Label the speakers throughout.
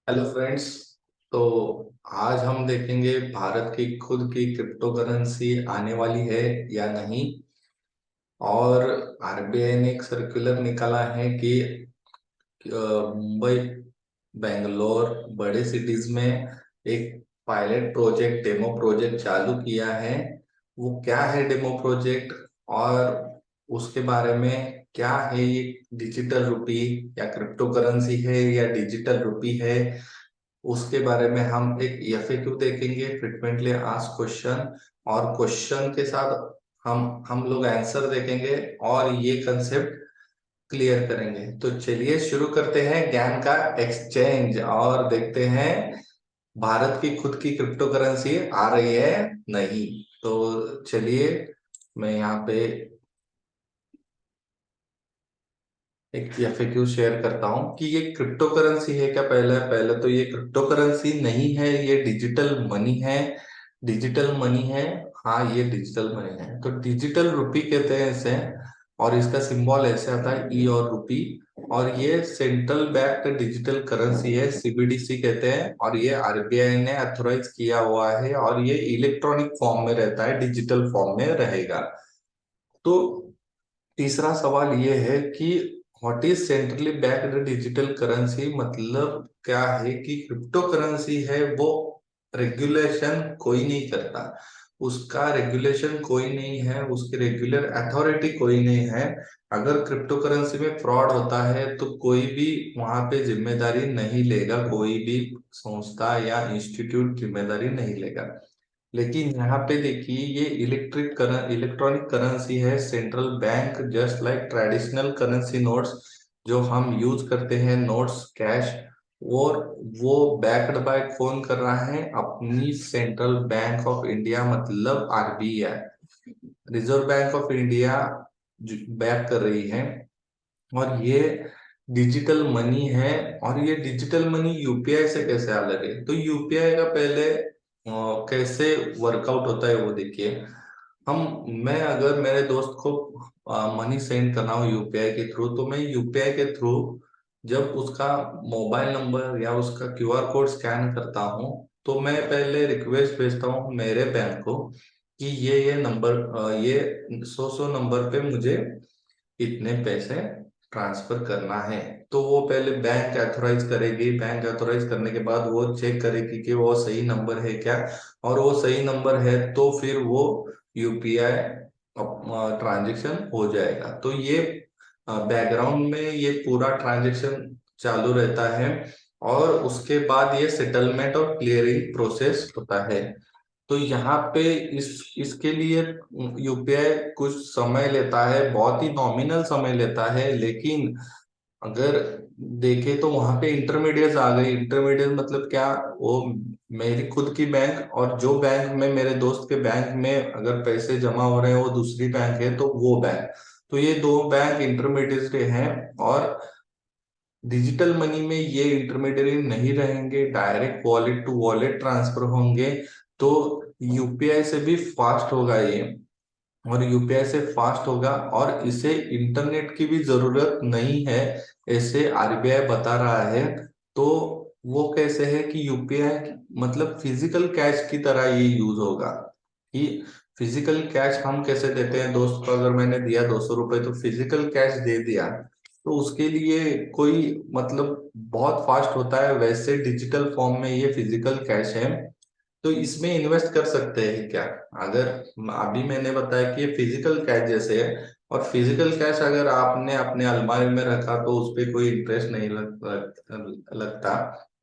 Speaker 1: Hello friends. तो आज हम देखेंगे भारत की खुद की क्रिप्टो करेंसी आने वाली है या नहीं। और आरबीआई ने एक सर्कुलर निकाला है कि मुंबई, बेंगलोर, बड़े सिटीज में एक पायलट प्रोजेक्ट, डेमो प्रोजेक्ट चालू किया है। वो क्या है डेमो प्रोजेक्ट, और उसके बारे में क्या है, ये डिजिटल रुपी या क्रिप्टो करेंसी है या डिजिटल रुपी है, उसके बारे में हम एक एफएक्यू देखेंगे, फ्रिक्वेंटली आस्क्ड क्वेश्चन। और क्वेश्चन के साथ हम लोग आंसर देखेंगे और ये कंसेप्ट क्लियर करेंगे। तो चलिए शुरू करते हैं ज्ञान का एक्सचेंज और देखते हैं भारत की खुद की क्रिप्टो करेंसी आ रही है नहीं। तो चलिए मैं यहाँ पे एक एफएक्यू शेयर करता हूँ कि ये क्रिप्टो करेंसी है क्या। पहले तो ये क्रिप्टो करेंसी नहीं है, ये डिजिटल मनी है। डिजिटल मनी है। हाँ, ये डिजिटल मनी है, तो डिजिटल रुपी कहते हैं इसे। और इसका सिंबल ऐसे आता है, ई और रुपी। और ये सेंट्रल बैक्ड डिजिटल करेंसी है, सीबीडीसी कहते हैं। और ये आरबीआई ने अथोराइज किया हुआ है, और ये इलेक्ट्रॉनिक फॉर्म में रहता है, डिजिटल फॉर्म में रहेगा। तो तीसरा सवाल ये है कि what is centrally backed digital currency, मतलब क्या है कि क्रिप्टो करेंसी है वो रेगुलेशन कोई नहीं करता। उसका रेगुलेशन कोई नहीं है, उसकी रेगुलर अथॉरिटी कोई नहीं है। अगर क्रिप्टो करेंसी में फ्रॉड होता है तो कोई भी वहां पे जिम्मेदारी नहीं लेगा, कोई भी संस्था या इंस्टीट्यूट जिम्मेदारी नहीं लेगा। लेकिन यहाँ पे देखिए, ये इलेक्ट्रॉनिक करेंसी है, central bank, just like traditional currency notes जो हम यूज करते हैं, नोट्स, कैश। और वो बैक्ड बाय कौन कर रहा है? अपनी सेंट्रल बैंक ऑफ इंडिया, मतलब RBI, reserve bank of India back कर रही है। और ये डिजिटल मनी है। और ये डिजिटल मनी यूपीआई से कैसे अलग है? तो यूपीआई का पहले कैसे वर्कआउट होता है वो देखिए। मैं अगर मेरे दोस्त को मनी सेंड करना हो यूपीआई के थ्रू, तो मैं यूपीआई के थ्रू जब उसका मोबाइल नंबर या उसका क्यूआर कोड स्कैन करता हूँ, तो मैं पहले रिक्वेस्ट भेजता हूँ मेरे बैंक को कि ये नंबर, ये सौ नंबर पे मुझे इतने पैसे ट्रांसफर करना है। तो वो पहले बैंक ऑथराइज करेगी, बैंक ऑथराइज करने के बाद वो चेक करेगी कि वो सही नंबर है क्या। और वो सही नंबर है तो फिर वो यूपीआई ट्रांजैक्शन हो जाएगा। तो ये बैकग्राउंड में ये पूरा ट्रांजैक्शन चालू रहता है। और उसके बाद ये सेटलमेंट और क्लियरिंग प्रोसेस होता है। तो यहाँ पे इसके लिए यूपीआई कुछ समय लेता है, बहुत ही नॉमिनल समय लेता है। लेकिन अगर देखे तो वहां पे इंटरमीडिएट आ गई। इंटरमीडिएट मतलब क्या? वो मेरी खुद की बैंक और जो बैंक में मेरे दोस्त के बैंक में अगर पैसे जमा हो रहे हैं वो दूसरी बैंक है, तो वो बैंक, तो ये दो बैंक इंटरमीडिएट हैं। और डिजिटल मनी में ये इंटरमीडिएट नहीं रहेंगे, direct wallet to wallet transfer होंगे। तो यूपीआई से भी फास्ट होगा ये। और यूपीआई से फास्ट होगा और इसे इंटरनेट की भी जरूरत नहीं है, ऐसे आरबीआई बता रहा है। तो वो कैसे है कि यूपीआई मतलब फिजिकल कैश की तरह ये यूज होगा। कि फिजिकल कैश हम कैसे देते हैं दोस्त को, अगर मैंने दिया 200 रुपए तो फिजिकल कैश दे दिया, तो उसके लिए कोई मतलब बहुत फास्ट होता है, वैसे डिजिटल फॉर्म में ये फिजिकल कैश है। तो इसमें इन्वेस्ट कर सकते हैं क्या? अगर अभी मैंने बताया कि ये फिजिकल कैश जैसे है, और फिजिकल कैश अगर आपने अपने अलमारी में रखा तो उस पे कोई इंटरेस्ट नहीं लगता।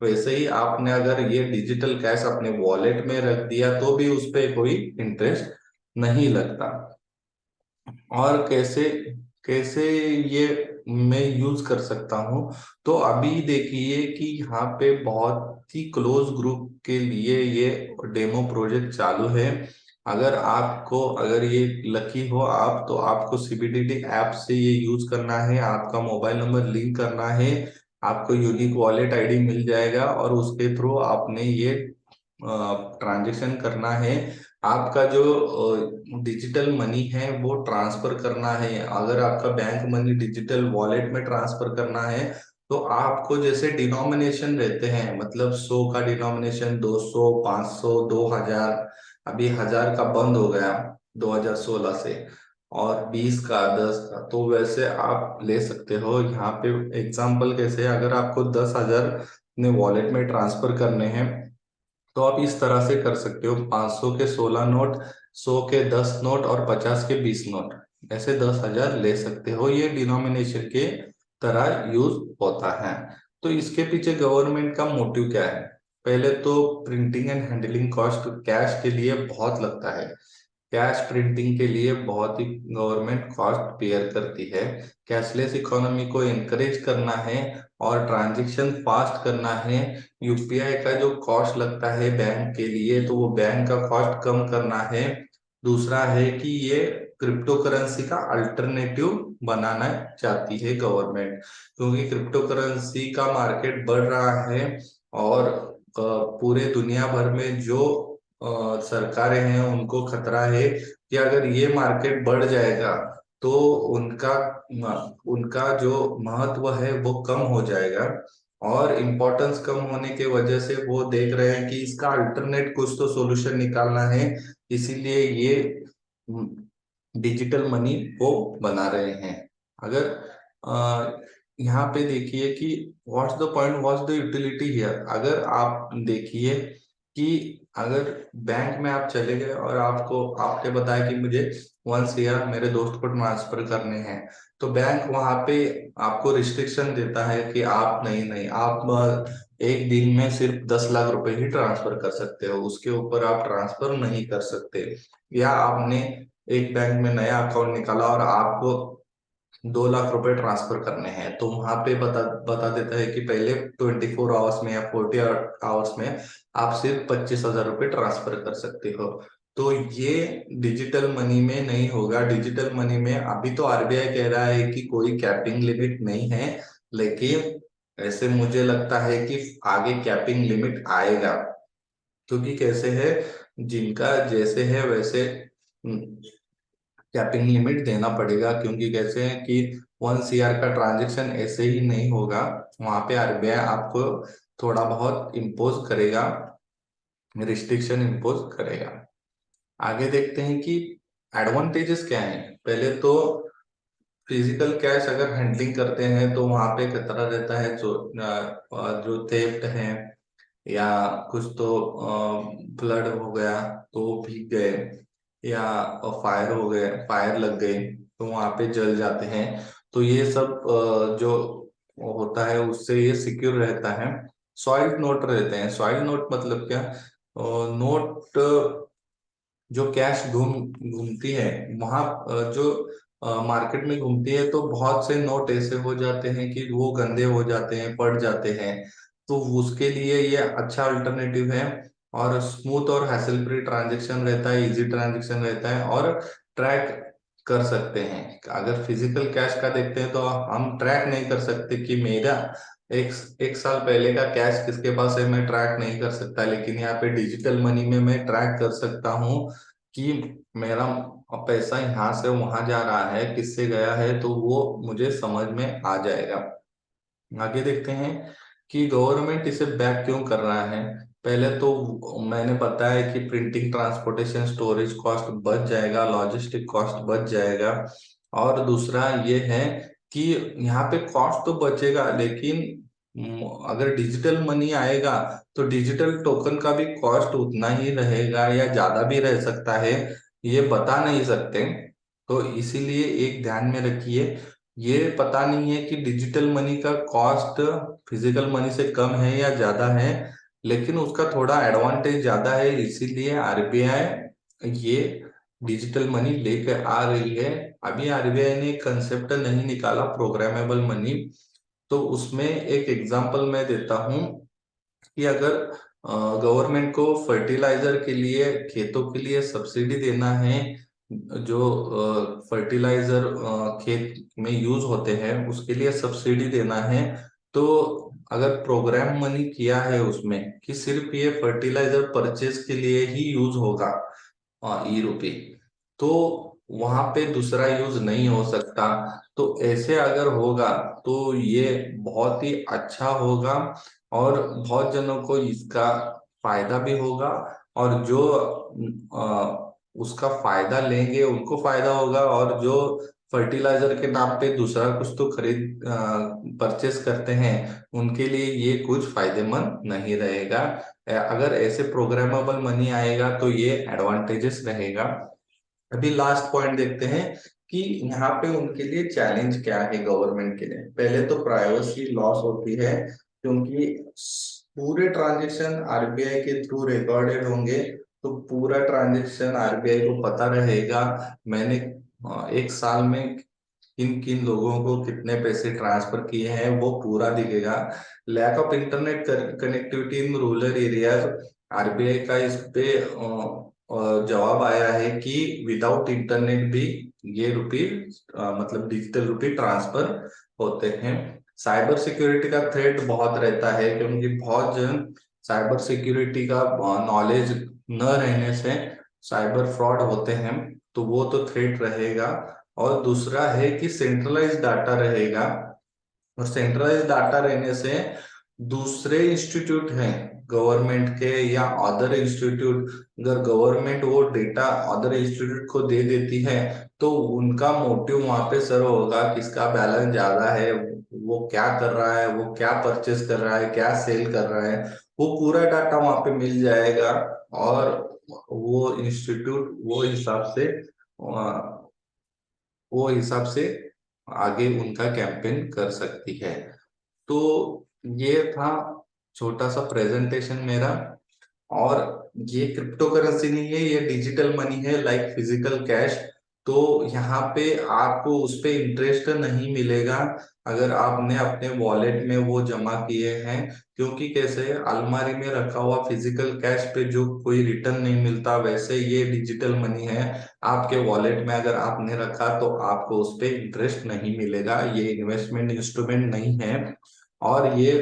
Speaker 1: वैसे ही आपने अगर ये डिजिटल कैश अपने वॉलेट में रख दिया तो भी उस पे कोई इंटरेस्ट नहीं लगता। और कैसे कैसे ये मैं यूज कर सकता हूँ? तो अभी देखिए कि यहाँ पे बहुत ही क्लोज ग्रुप के लिए ये डेमो प्रोजेक्ट चालू है। अगर ये लकी हो आप, तो आपको सीबीडीटी ऐप से ये यूज करना है, आपका मोबाइल नंबर लिंक करना है, आपको यूनिक वॉलेट आईडी मिल जाएगा और उसके थ्रू आपने ये ट्रांजेक्शन करना है। आपका जो डिजिटल मनी है वो ट्रांसफर करना है। अगर आपका बैंक मनी डिजिटल वॉलेट में ट्रांसफर करना है तो आपको जैसे डिनोमिनेशन रहते हैं, मतलब 100 का डिनोमिनेशन 200, 500, 2000, अभी 1000 का बंद हो गया 2016 से, और 20 का, 10 का, तो वैसे आप ले सकते हो यहाँ पे। एग्जाम्पल कैसे, अगर आपको 10,000 अपने वॉलेट में ट्रांसफर करने हैं तो आप इस तरह से कर सकते हो, 500 के 16 नोट, 100 के 10 नोट और 50 के 20 नोट, ऐसे 10,000 ले सकते हो। ये डिनोमिनेशन के तरह यूज होता है। तो इसके पीछे गवर्नमेंट का मोटिव क्या है? पहले तो printing and handling cost cash के लिए बहुत लगता है। कैश प्रिंटिंग के लिए बहुत ही गवर्नमेंट कॉस्ट पेयर करती है। कैशलेस इकोनॉमी को एनकरेज करना है और ट्रांजैक्शन फास्ट करना है। यूपीआई का जो कॉस्ट लगता है बैंक के लिए, तो वो बैंक का कॉस्ट कम करना है। दूसरा है कि ये क्रिप्टो करेंसी का अल्टरनेटिव बनाना चाहती है गवर्नमेंट, क्योंकि क्रिप्टो करेंसी का मार्केट बढ़ रहा है। और पूरे दुनिया भर में जो सरकारें हैं उनको खतरा है कि अगर ये मार्केट बढ़ जाएगा तो उनका उनका जो महत्व है वो कम हो जाएगा, और इम्पोर्टेंस कम होने के वजह से वो देख रहे हैं कि इसका अल्टरनेट कुछ तो सॉल्यूशन निकालना है। इसीलिए ये डिजिटल मनी को बना रहे हैं। अगर यहाँ पे देखिए कि what's the point, what's the utility here. अगर आप देखिए कि अगर बैंक में आप चले गए और आपको आपने बताया कि मुझे 1 CR मेरे दोस्त को ट्रांसफर करने हैं, तो बैंक वहां पे आपको रिस्ट्रिक्शन देता है कि आप नहीं नहीं आप एक दिन में सिर्फ 10 लाख रुपए ही ट्रांसफर कर सकते हो, उसके ऊपर आप ट्रांसफर नहीं कर सकते। या आपने एक बैंक में नया अकाउंट निकाला और आपको 2 लाख रुपए ट्रांसफर करने हैं, तो वहां पे बता बता देता है कि पहले 24 आवर्स में या 40 आवर्स में आप सिर्फ 25,000 रुपये ट्रांसफर कर सकते हो। तो ये डिजिटल मनी में नहीं होगा। डिजिटल मनी में अभी तो आरबीआई कह रहा है कि कोई कैपिंग लिमिट नहीं है, लेकिन ऐसे मुझे लगता है कि आगे कैपिंग लिमिट आएगा, क्योंकि कैसे है, जिनका जैसे है वैसे कैपिंग लिमिट देना पड़ेगा। क्योंकि कैसे है कि 1 CR का ट्रांजेक्शन ऐसे ही नहीं होगा, वहां पे आरबीआई आपको थोड़ा बहुत इम्पोज करेगा, रिस्ट्रिक्शन इम्पोज करेगा। आगे देखते हैं कि एडवांटेजेस क्या हैं। पहले तो फिजिकल कैश अगर हैंडलिंग करते हैं तो वहां पे खतरा रहता है, जो थेफ्ट है, या कुछ तो फ्लड हो गया तो भीग गए, या फायर हो गए, फायर लग गई तो वहां पे जल जाते हैं। तो ये सब जो होता है उससे ये सिक्योर रहता है। सॉइल्ड नोट रहते हैं। सॉइल्ड नोट मतलब क्या? नोट जो कैश घूमती है वहां, जो मार्केट में घूमती है, तो बहुत से नोट ऐसे हो जाते हैं कि वो गंदे हो जाते हैं, पड़ जाते हैं। तो उसके लिए ये अच्छा अल्टरनेटिव है, और स्मूथ और हैसल फ्री ट्रांजेक्शन रहता है, इजी ट्रांजेक्शन रहता है, और ट्रैक कर सकते हैं। अगर फिजिकल कैश का देखते हैं तो हम ट्रैक नहीं कर सकते कि मेरा एक एक साल पहले का कैश किसके पास है, मैं ट्रैक नहीं कर सकता। लेकिन यहाँ पे डिजिटल मनी में मैं ट्रैक कर सकता हूँ कि मेरा पैसा यहाँ से वहां जा रहा है, किससे गया है, तो वो मुझे समझ में आ जाएगा। आगे देखते हैं कि गवर्नमेंट इसे बैक क्यों कर रहा है। पहले तो मैंने बताया कि प्रिंटिंग, ट्रांसपोर्टेशन, स्टोरेज कॉस्ट बच जाएगा, लॉजिस्टिक कॉस्ट बच जाएगा। और दूसरा ये है कि यहाँ पे कॉस्ट तो बचेगा, लेकिन अगर डिजिटल मनी आएगा तो डिजिटल टोकन का भी कॉस्ट उतना ही रहेगा या ज्यादा भी रह सकता है, ये बता नहीं सकते। तो इसीलिए एक ध्यान में रखिए, ये पता नहीं है कि डिजिटल मनी का कॉस्ट फिजिकल मनी से कम है या ज्यादा है, लेकिन उसका थोड़ा एडवांटेज ज्यादा है। इसीलिए आरबीआई ये डिजिटल मनी लेकर आ रही है। अभी आरबीआई ने एक कंसेप्ट नहीं निकाला, प्रोग्रामेबल मनी। तो उसमें एक एग्जांपल मैं देता हूँ कि अगर गवर्नमेंट को फर्टिलाइजर के लिए, खेतों के लिए सब्सिडी देना है, जो फर्टिलाइजर खेत में यूज होते हैं उसके लिए सब्सिडी देना है, तो अगर प्रोग्राम मनी किया है उसमें कि सिर्फ ये फर्टिलाइजर परचेज के लिए ही यूज होगा ई रुपये, तो वहां पे दूसरा यूज नहीं हो सकता। तो ऐसे अगर होगा तो ये बहुत ही अच्छा होगा, और बहुत जनों को इसका फायदा भी होगा, और जो उसका फायदा लेंगे उनको फायदा होगा, और जो फर्टिलाइजर के नाम पे दूसरा कुछ तो खरीद परचेस करते हैं उनके लिए ये कुछ फायदेमंद नहीं रहेगा। अगर ऐसे प्रोग्रामेबल मनी आएगा तो ये एडवांटेजेस रहेगा। अभी लास्ट पॉइंट देखते हैं कि यहाँ पे उनके लिए चैलेंज क्या है गवर्नमेंट के लिए। पहले तो प्राइवेसी लॉस होती है, क्योंकि पूरे ट्रांजेक्शन आरबीआई के थ्रू रिकॉर्डेड होंगे, तो पूरा ट्रांजेक्शन आरबीआई को पता रहेगा। मैंने एक साल में किन किन लोगों को कितने पैसे ट्रांसफर किए हैं वो पूरा दिखेगा। Lack of internet connectivity in rural areas, RBI का इस पे जवाब आया है कि विदाउट इंटरनेट भी ये रुपये मतलब डिजिटल रुपये ट्रांसफर होते हैं। साइबर सिक्योरिटी का थ्रेट बहुत रहता है, क्योंकि बहुत जन साइबर सिक्योरिटी का नॉलेज न रहने से साइबर फ्रॉड होते हैं, तो वो तो थ्रेट रहेगा। और दूसरा है कि सेंट्रलाइज डाटा रहेगा, और सेंट्रलाइज डाटा रहने से दूसरे इंस्टीट्यूट हैं गवर्नमेंट के या अदर इंस्टीट्यूट, अगर गवर्नमेंट वो डेटा अदर इंस्टीट्यूट को दे देती है तो उनका मोटिव वहां पे सर्व होगा, किसका बैलेंस ज्यादा है, वो क्या कर रहा है, वो क्या परचेस कर रहा है, क्या सेल कर रहा है, वो पूरा डाटा वहां पे मिल जाएगा। और वो इंस्टीट्यूट वो हिसाब से आगे उनका कैंपेन कर सकती है। तो ये था छोटा सा प्रेजेंटेशन मेरा। और ये क्रिप्टो करेंसी नहीं है, ये डिजिटल मनी है लाइक फिजिकल कैश। तो यहाँ पे आपको उस पे इंटरेस्ट नहीं मिलेगा अगर आपने अपने वॉलेट में वो जमा किए हैं, क्योंकि कैसे अलमारी में रखा हुआ फिजिकल कैश पे जो कोई रिटर्न नहीं मिलता, वैसे ये डिजिटल मनी है। आपके वॉलेट में अगर आपने रखा तो आपको उस पे इंटरेस्ट नहीं मिलेगा, ये इन्वेस्टमेंट इंस्ट्रूमेंट नहीं है। और ये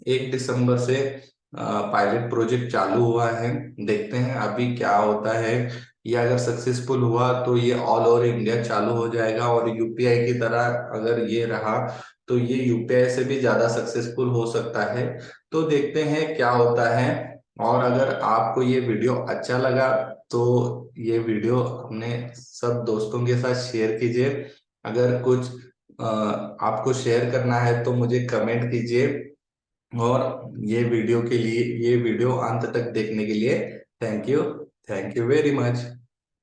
Speaker 1: 1 दिसंबर से पायलट प्रोजेक्ट चालू हुआ है, देखते हैं अभी क्या होता है। ये अगर सक्सेसफुल हुआ तो ये ऑल ओवर इंडिया चालू हो जाएगा, और यूपीआई की तरह अगर ये रहा तो ये यूपीआई से भी ज्यादा सक्सेसफुल हो सकता है। तो देखते हैं क्या होता है। और अगर आपको ये वीडियो अच्छा लगा तो ये वीडियो अपने सब दोस्तों के साथ शेयर कीजिए। अगर कुछ आपको शेयर करना है तो मुझे कमेंट कीजिए। और ये वीडियो अंत तक देखने के लिए थैंक यू वेरी मच।